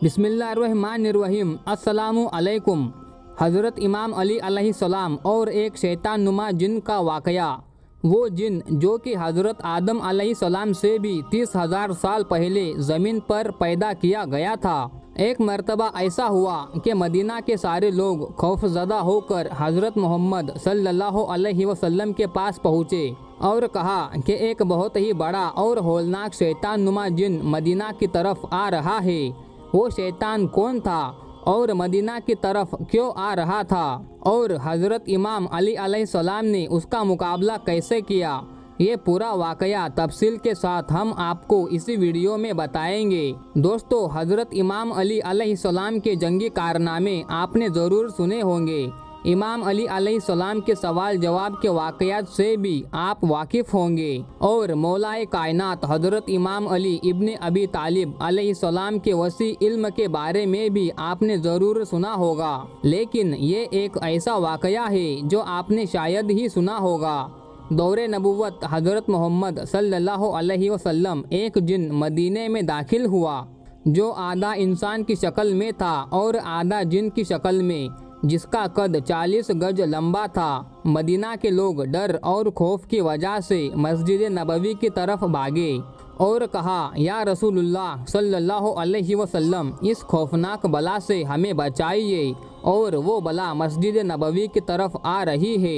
बिस्मिल्लाहिर्रहमानिर्रहीम। अस्सलामु अलैकुम। हज़रत इमाम अली अलैहिस्सलाम और एक शैतान नुमा जिन का वाक़या। वो जिन जो कि हज़रत आदम अलैहिस्सलाम से भी 30,000 साल पहले ज़मीन पर पैदा किया गया था। एक मर्तबा ऐसा हुआ कि मदीना के सारे लोग खौफज़दा होकर हज़रत मोहम्मद सल्लल्लाहु अलैहि वसल्लम के पास पहुँचे और कहा कि एक बहुत ही बड़ा और होलनाक शैतान नुमा जिन मदीना की तरफ आ रहा है। वो शैतान कौन था और मदीना की तरफ क्यों आ रहा था और हज़रत इमाम अली अलैहिस्सलाम ने उसका मुकाबला कैसे किया, ये पूरा वाक़या तफसील के साथ हम आपको इसी वीडियो में बताएंगे। दोस्तों, हज़रत इमाम अली अलैहिस्सलाम के जंगी कारनामे आपने ज़रूर सुने होंगे। इमाम अली अलैहिस्सलाम के सवाल जवाब के वाक़यात से भी आप वाकिफ़ होंगे और मौलाए कायनात हज़रत इमाम अली इब्न अबी तालिब अलैहिस्सलाम के वसी इल्म के बारे में भी आपने ज़रूर सुना होगा। लेकिन ये एक ऐसा वाक़या है जो आपने शायद ही सुना होगा। दौरे नबुव्वत हज़रत मोहम्मद सल्लल्लाहु अलैहि वसल्लम एक जिन मदीने में दाखिल हुआ जो आधा इंसान की शक्ल में था और आधा जिन की शक्ल में, जिसका कद 40 गज लंबा था। मदीना के लोग डर और खौफ की वजह से मस्जिद नबवी की तरफ भागे और कहा, या रसूलुल्लाह सल्लल्लाहु अलैहि वसल्लम, इस खौफनाक बला से हमें बचाइए। और वो बला मस्जिद नबवी की तरफ आ रही है।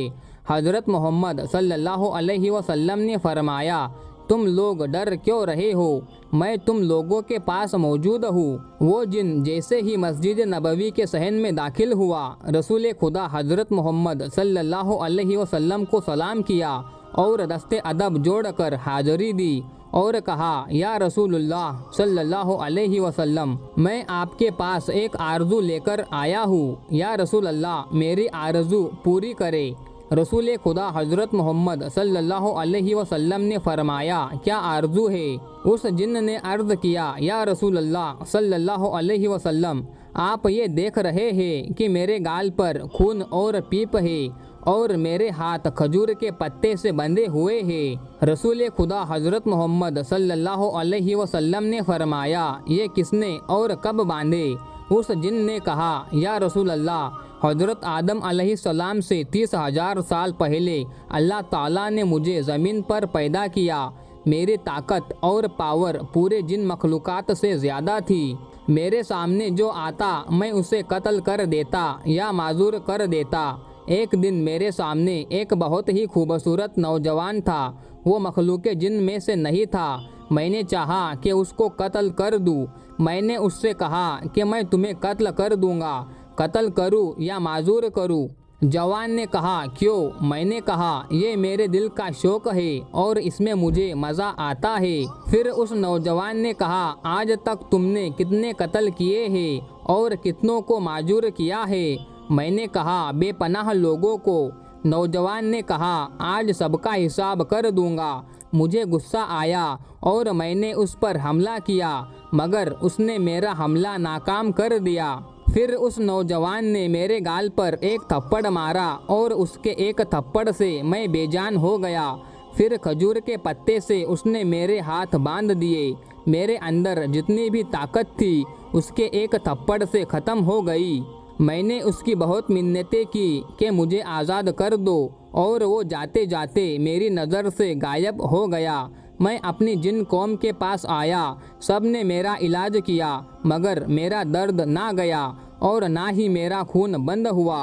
हज़रत मोहम्मद सल्लल्लाहु अलैहि वसल्लम ने फरमाया, तुम लोग डर क्यों रहे हो? मैं तुम लोगों के पास मौजूद हूँ। वो जिन जैसे ही मस्जिद नबवी के सहन में दाखिल हुआ, रसूल खुदा हज़रत मोहम्मद सल्लल्लाहु अलैहि वसल्लम को सलाम किया और दस्ते अदब जोड़कर हाज़री दी और कहा, या रसूलुल्लाह सल्लल्लाहु अलैहि वसल्लम, मैं आपके पास एक आरज़ू लेकर आया हूँ। या रसूल अल्लाह, मेरी आरज़ू पूरी करे। रसूल खुदा हज़रत मोहम्मद सल्लल्लाहु अलैहि वसल्लम ने फरमाया, क्या आरज़ू है? उस जिन्न ने अर्ज़ किया, या रसूल अल्लाह सल्लल्लाहु अलैहि वसल्लम, आप ये देख रहे हैं कि मेरे गाल पर खून और पीप है और मेरे हाथ खजूर के पत्ते से बंधे हुए हैं। रसूल खुदा हज़रत मोहम्मद सल्लल्लाहु अलैहि वसल्लम ने फरमाया, ये किसने और कब बांधे? उस जिन ने कहा, या रसूल अल्लाह, हज़रत आदम अलैहिस्सलाम से 30,000 साल पहले अल्लाह ताला ने मुझे ज़मीन पर पैदा किया। मेरी ताकत और पावर पूरे जिन मखलूक़ात से ज़्यादा थी। मेरे सामने जो आता मैं उसे कत्ल कर देता या माजूर कर देता। एक दिन मेरे सामने एक बहुत ही खूबसूरत नौजवान था। वो मखलूक़ जिन में से नहीं था। मैंने चाहा कि उसको कत्ल कर दूँ। मैंने उससे कहा कि मैं तुम्हें कत्ल कर दूँगा, कत्ल करूँ या माजूर करूँ? जवान ने कहा, क्यों? मैंने कहा, ये मेरे दिल का शौक़ है और इसमें मुझे मज़ा आता है। फिर उस नौजवान ने कहा, आज तक तुमने कितने कत्ल किए हैं और कितनों को माजूर किया है? मैंने कहा, बेपनाह लोगों को। नौजवान ने कहा, आज सबका हिसाब कर दूंगा। मुझे गुस्सा आया और मैंने उस पर हमला किया, मगर उसने मेरा हमला नाकाम कर दिया। फिर उस नौजवान ने मेरे गाल पर एक थप्पड़ मारा और उसके एक थप्पड़ से मैं बेजान हो गया। फिर खजूर के पत्ते से उसने मेरे हाथ बांध दिए। मेरे अंदर जितनी भी ताकत थी उसके एक थप्पड़ से ख़त्म हो गई। मैंने उसकी बहुत मिन्नतें की कि मुझे आज़ाद कर दो और वो जाते जाते मेरी नज़र से गायब हो गया। मैं अपनी जिन कौम के पास आया, सब ने मेरा इलाज किया, मगर मेरा दर्द ना गया और ना ही मेरा खून बंद हुआ।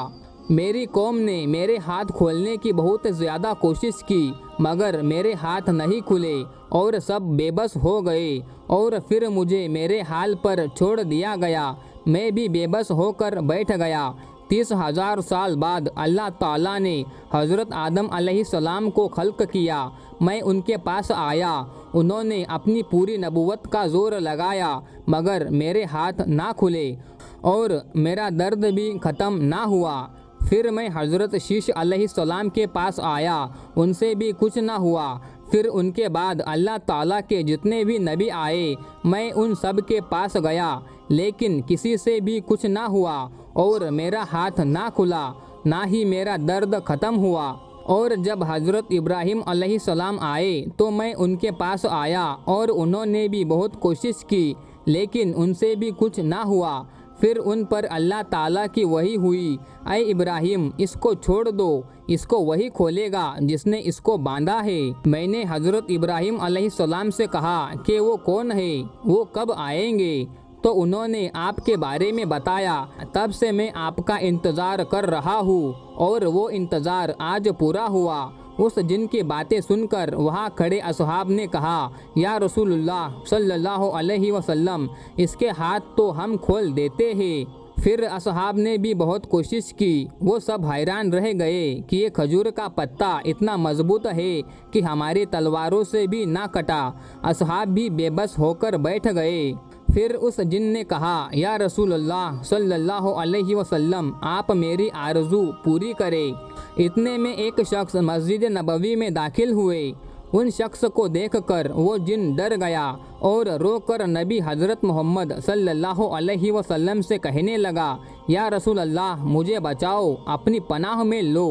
मेरी कौम ने मेरे हाथ खोलने की बहुत ज़्यादा कोशिश की, मगर मेरे हाथ नहीं खुले और सब बेबस हो गए और फिर मुझे मेरे हाल पर छोड़ दिया गया। मैं भी बेबस होकर बैठ गया। 30,000 साल बाद अल्लाह ताला ने हज़रत आदम अलैहिस्सलाम को खल्क़ किया। मैं उनके पास आया। उन्होंने अपनी पूरी नबुव्वत का ज़ोर लगाया, मगर मेरे हाथ ना खुले और मेरा दर्द भी ख़त्म ना हुआ। फिर मैं हज़रत शीश अलैहिस्सलाम के पास आया, उनसे भी कुछ ना हुआ। फिर उनके बाद अल्लाह ताला के जितने भी नबी आए, मैं उन सब के पास गया, लेकिन किसी से भी कुछ ना हुआ और मेरा हाथ ना खुला, ना ही मेरा दर्द ख़त्म हुआ। और जब हज़रत इब्राहीम अलैहिस्सलाम आए तो मैं उनके पास आया और उन्होंने भी बहुत कोशिश की, लेकिन उनसे भी कुछ ना हुआ। फिर उन पर अल्लाह ताला की वही हुई, ऐ इब्राहिम इसको छोड़ दो, इसको वही खोलेगा जिसने इसको बांधा है। मैंने हज़रत इब्राहिम अलैहिस्सलाम से कहा कि वो कौन है, वो कब आएंगे? तो उन्होंने आपके बारे में बताया। तब से मैं आपका इंतज़ार कर रहा हूँ और वो इंतज़ार आज पूरा हुआ। उस जिन की बातें सुनकर वहाँ खड़े असहाब ने कहा, या रसूलुल्लाह सल्लल्लाहु अलैहि वसल्लम, इसके हाथ तो हम खोल देते हैं। फिर असहाब ने भी बहुत कोशिश की। वो सब हैरान रह गए कि ये खजूर का पत्ता इतना मजबूत है कि हमारी तलवारों से भी ना कटा। असहाब भी बेबस होकर बैठ गए। फिर उस जिन ने कहा, या रसूलुल्लाह सल्लल्लाहु अलैहि वसल्लम, आप मेरी आरज़ू पूरी करें। इतने में एक शख्स मस्जिद नबवी में दाखिल हुए। उन शख्स को देखकर वो जिन डर गया और रोकर नबी हज़रत मोहम्मद सल्लल्लाहु अलैहि वसल्लम से कहने लगा, या रसूल अल्लाह मुझे बचाओ, अपनी पनाह में लो।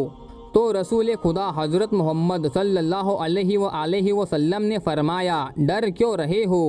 तो रसूल खुदा हज़रत मोहम्मद सल्लल्लाहु अलैहि वसल्लम ने फरमाया, डर क्यों रहे हो?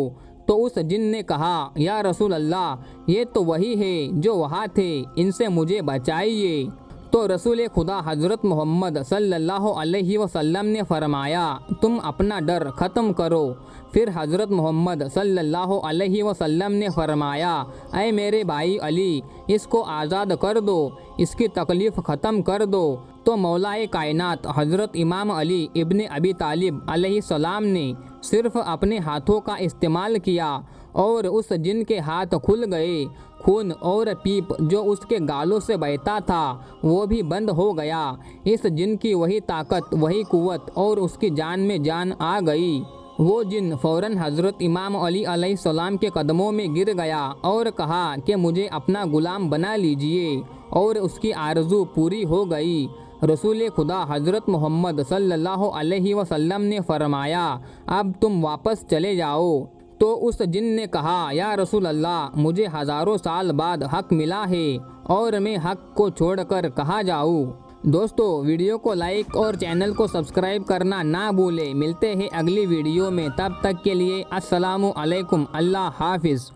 तो उस जिन ने कहा, या रसूल अल्लाह ये तो वही है जो वहाँ थे, इनसे मुझे बचाइए। तो रसूल खुदा हज़रत मोहम्मद सल्लल्लाहु अलैहि वसल्लम ने फरमाया, तुम अपना डर ख़त्म करो। फिर हज़रत मोहम्मद सल्लल्लाहु अलैहि वसल्लम ने फरमाया, ऐ मेरे भाई अली, इसको आज़ाद कर दो, इसकी तकलीफ़ ख़त्म कर दो। तो मौलाए कायनात हज़रत इमाम अली इब्न अबी तालिब अलैहिस्सलाम ने सिर्फ़ अपने हाथों का इस्तेमाल किया और उस जिन के हाथ खुल गए। खून और पीप जो उसके गालों से बहता था वो भी बंद हो गया। इस जिन की वही ताकत, वही कुव्वत और उसकी जान में जान आ गई। वो जिन फ़ौरन हज़रत इमाम अली अलैहिस्सलाम के कदमों में गिर गया और कहा कि मुझे अपना गुलाम बना लीजिए, और उसकी आरज़ू पूरी हो गई। रसूल खुदा हज़रत मोहम्मद सल्लल्लाहु अलैहि वसल्लम ने फरमाया, अब तुम वापस चले जाओ। तो उस जिन ने कहा, या रसूल अल्लाह मुझे हज़ारों साल बाद हक़ मिला है और मैं हक़ को छोड़कर कहाँ जाऊँ? दोस्तों वीडियो को लाइक और चैनल को सब्सक्राइब करना ना भूलें। मिलते हैं अगली वीडियो में, तब तक के लिए अस्सलामु अलैकुम। अल्लाह हाफिज़।